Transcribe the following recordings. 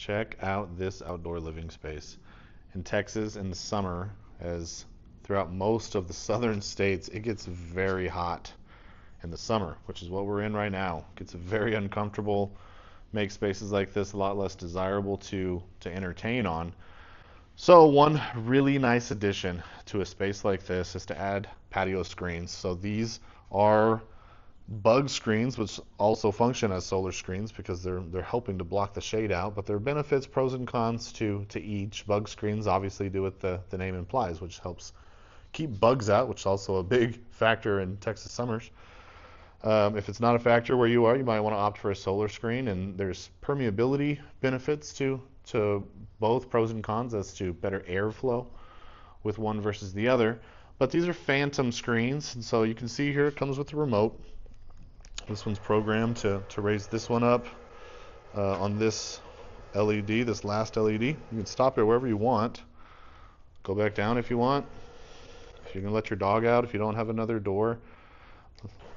Check out this outdoor living space. In Texas in the summer, as throughout most of the southern states, it gets very hot in the summer, which is what we're in right now. It gets very uncomfortable, makes spaces like this a lot less desirable to entertain on. So one really nice addition to a space like this is to add patio screens. So these are bug screens, which also function as solar screens because they're helping to block the shade out. But there are benefits, pros and cons to each. Bug screens obviously do what the name implies, which helps keep bugs out, which is also a big factor in Texas summers. If it's not a factor where you are, you might want to opt for a solar screen, and there's permeability benefits to both, pros and cons as to better airflow with one versus the other. But these are phantom screens, and so you can see here it comes with the remote. This one's programmed to raise this one up on this LED, this last LED. You can stop it wherever you want. Go back down if you want. If you can let your dog out, if you don't have another door,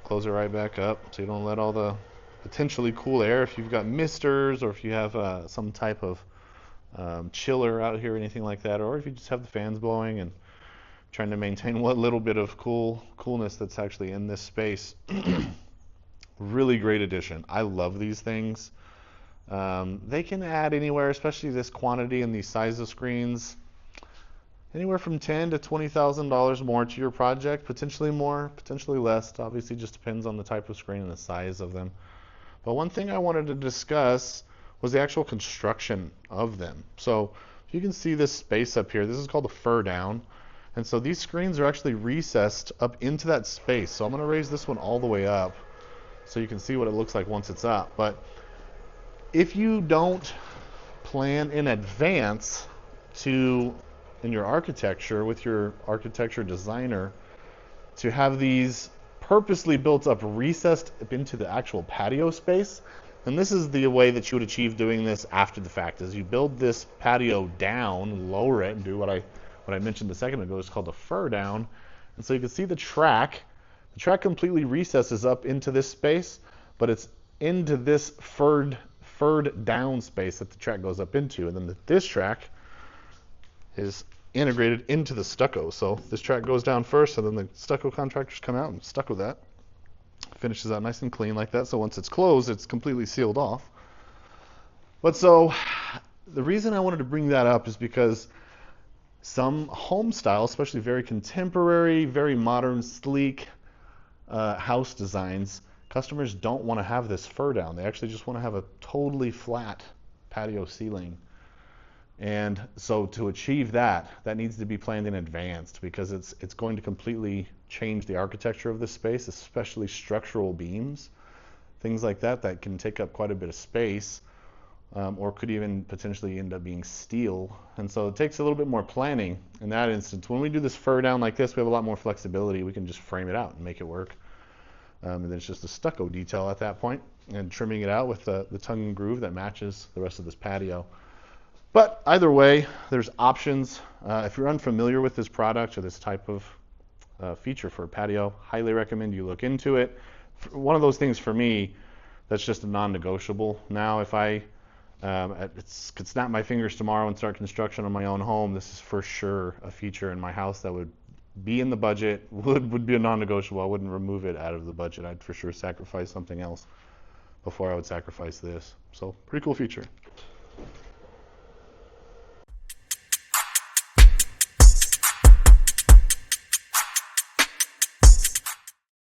close it right back up so you don't let all the potentially cool air. If you've got misters or if you have some type of chiller out here or anything like that, or if you just have the fans blowing and trying to maintain what little bit of coolness that's actually in this space. Really great addition. I love these things. They can add anywhere, especially this quantity and these size of screens, anywhere from $10,000 to $20,000 more to your project, potentially more, potentially less. It obviously just depends on the type of screen and the size of them. But one thing I wanted to discuss was the actual construction of them. So you can see this space up here. This is called a fur down. And so these screens are actually recessed up into that space. So I'm going to raise this one all the way up so you can see what it looks like once it's up. But if you don't plan in advance in your architecture, with your architecture designer, to have these purposely built up, recessed up into the actual patio space, and this is the way that you would achieve doing this after the fact, is you build this patio down, lower it, and do what I mentioned a second ago. It's called a fur down. And so you can see the track. The track completely recesses up into this space, but it's into this furred down space that the track goes up into. And then this track is integrated into the stucco. So this track goes down first, and then the stucco contractors come out and stucco that. Finishes out nice and clean like that. So once it's closed, it's completely sealed off. But so the reason I wanted to bring that up is because some home style, especially very contemporary, very modern, sleek house designs, customers don't want to have this fur down. They actually just want to have a totally flat patio ceiling. And so to achieve that needs to be planned in advance, because it's going to completely change the architecture of this space, especially structural beams, things like that can take up quite a bit of space, or could even potentially end up being steel. And so it takes a little bit more planning in that instance. When we do this fur down like this, we have a lot more flexibility. We can just frame it out and make it work. And then it's just a stucco detail at that point, and trimming it out with the tongue and groove that matches the rest of this patio. But either way, there's options. If you're unfamiliar with this product or this type of feature for a patio, highly recommend you look into it. One of those things for me that's just a non-negotiable. Now, if I could snap my fingers tomorrow and start construction on my own home, this is for sure a feature in my house that would be in the budget, would be a non-negotiable. I wouldn't remove it out of the budget. I'd for sure sacrifice something else before I would sacrifice this. So pretty cool feature.